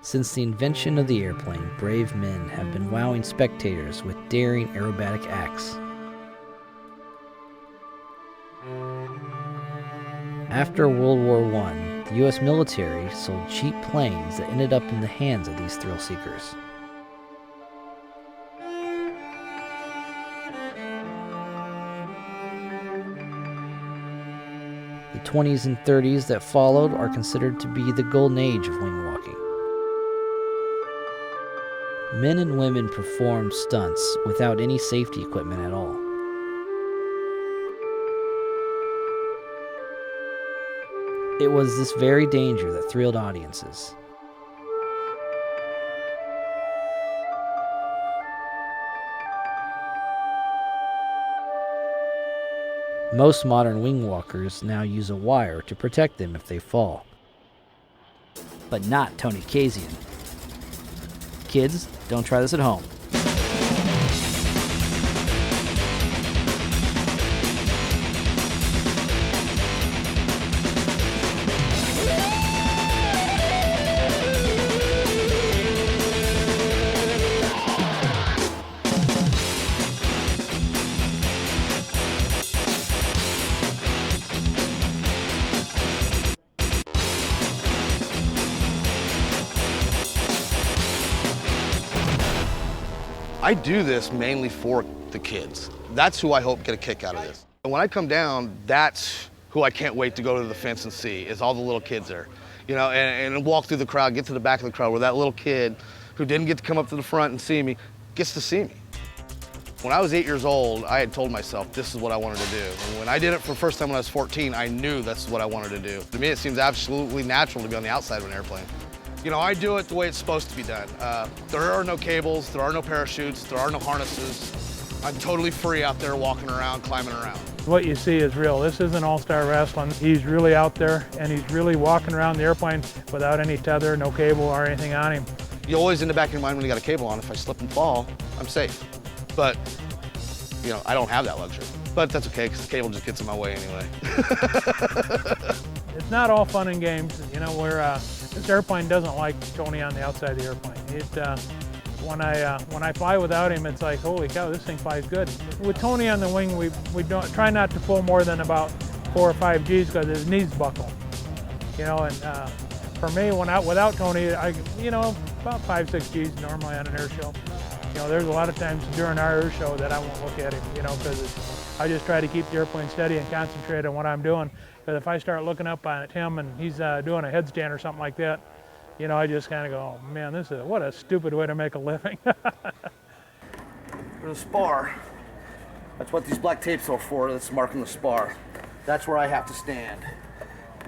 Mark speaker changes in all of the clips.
Speaker 1: Since the invention of the airplane, brave men have been wowing spectators with daring aerobatic acts. After World War I, the U.S. military sold cheap planes that ended up in the hands of these thrill seekers. The 20s and 30s that followed are considered to be the golden age of wing walking. Men and women performed stunts without any safety equipment at all. It was this very danger that thrilled audiences. Most modern wing walkers now use a wire to protect them if they fall. But not Tony Kazian. Kids, don't try this at home.
Speaker 2: I do this mainly for the kids. That's who I hope get a kick out of this. And when I come down, that's who I can't wait to go to the fence and see, is all the little kids there. You know, and walk through the crowd, get to the back of the crowd where that little kid who didn't get to come up to the front and see me, gets to see me. When I was 8 years old, I had told myself this is what I wanted to do. And when I did it for the first time when I was 14, I knew that's what I wanted to do. To me, it seems absolutely natural to be on the outside of an airplane. You know, I do it the way it's supposed to be done. There are no cables, there are no parachutes, there are no harnesses. I'm totally free out there walking around, climbing around.
Speaker 3: What you see is real. This isn't all-star wrestling. He's really out there and he's really walking around the airplane without any tether, no cable or anything on him.
Speaker 2: You always in the back of your mind when you got a cable on, if I slip and fall, I'm safe. But, you know, I don't have that luxury. But that's okay, because the cable just gets in my way anyway.
Speaker 3: It's not all fun and games. You know, this airplane doesn't like Tony on the outside of the airplane. When I fly without him, it's like, holy cow, this thing flies good. With Tony on the wing, we don't try not to pull more than about 4 or 5 Gs because his knees buckle. You know, and for me, without Tony, about 5-6 Gs normally on an air show. You know, there's a lot of times during our air show that I won't look at him, you know, because I just try to keep the airplane steady and concentrate on what I'm doing. Because if I start looking up at him and he's doing a headstand or something like that, you know, I just kind of go, oh, man, what a stupid way to make a living.
Speaker 2: There's a spar. That's what these black tapes are for. That's marking the spar. That's where I have to stand.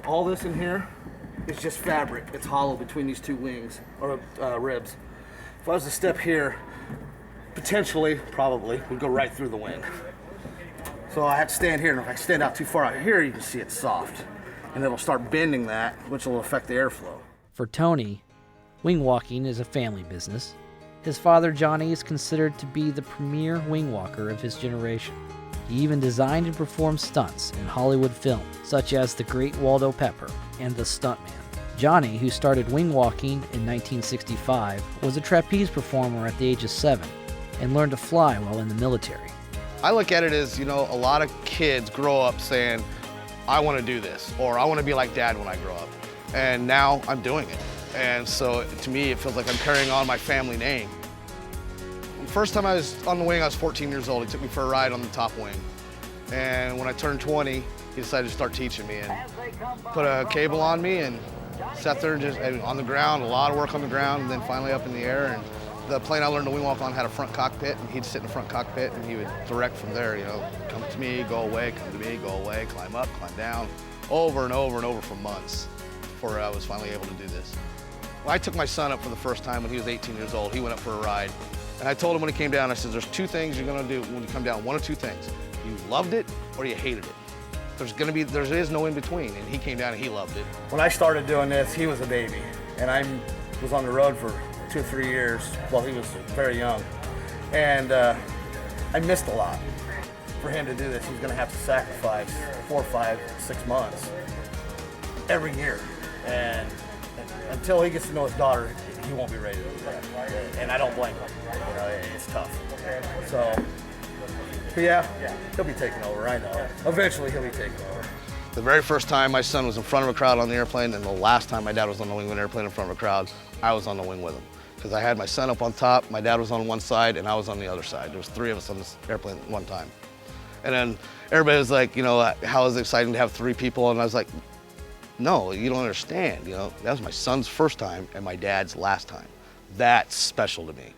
Speaker 2: All this in here is just fabric. It's hollow between these two wings, or ribs. If I was to step here, potentially, probably, would go right through the wing. So I have to stand here, and if I stand out too far out here, you can see it's soft. And it'll start bending that, which will affect the airflow.
Speaker 1: For Tony, wing walking is a family business. His father, Johnny, is considered to be the premier wing walker of his generation. He even designed and performed stunts in Hollywood films, such as The Great Waldo Pepper and The Stuntman. Johnny, who started wing walking in 1965, was a trapeze performer at the age of 7 and learned to fly while in the military.
Speaker 2: I look at it as, you know, a lot of kids grow up saying, I want to do this, or I want to be like Dad when I grow up. And now I'm doing it. And so to me, it feels like I'm carrying on my family name. The first time I was on the wing, I was 14 years old. He took me for a ride on the top wing. And when I turned 20, he decided to start teaching me and put a cable on me and sat there and just on the ground, a lot of work on the ground, and then finally up in the air. And the plane I learned to wing walk on had a front cockpit, and he'd sit in the front cockpit and he would direct from there, you know, come to me, go away, come to me, go away, climb up, climb down, over and over and over for months before I was finally able to do this. Well, I took my son up for the first time when he was 18 years old. He went up for a ride. And I told him when he came down, I said, there's 2 things you're gonna do when you come down, 1 of 2 things. You loved it or you hated it. There is no in between, and he came down and he loved it. When I started doing this, he was a baby, and I was on the road for 2 or 3 years while he was very young. And I missed a lot. For him to do this, he's gonna have to sacrifice 4, 5, 6 months every year. And until he gets to know his daughter,
Speaker 4: he won't be ready to do that. And I don't blame him. You know, it's tough. So, but yeah, he'll be taking over, I know. Eventually he'll be taking over.
Speaker 2: The very first time my son was in front of a crowd on the airplane, and the last time my dad was on the wing of an airplane in front of a crowd, I was on the wing with him. Because I had my son up on top, my dad was on one side, and I was on the other side. There was 3 of us on this airplane at one time. And then everybody was like, you know, how is it exciting to have 3 people? And I was like, no, you don't understand. You know, that was my son's first time and my dad's last time. That's special to me.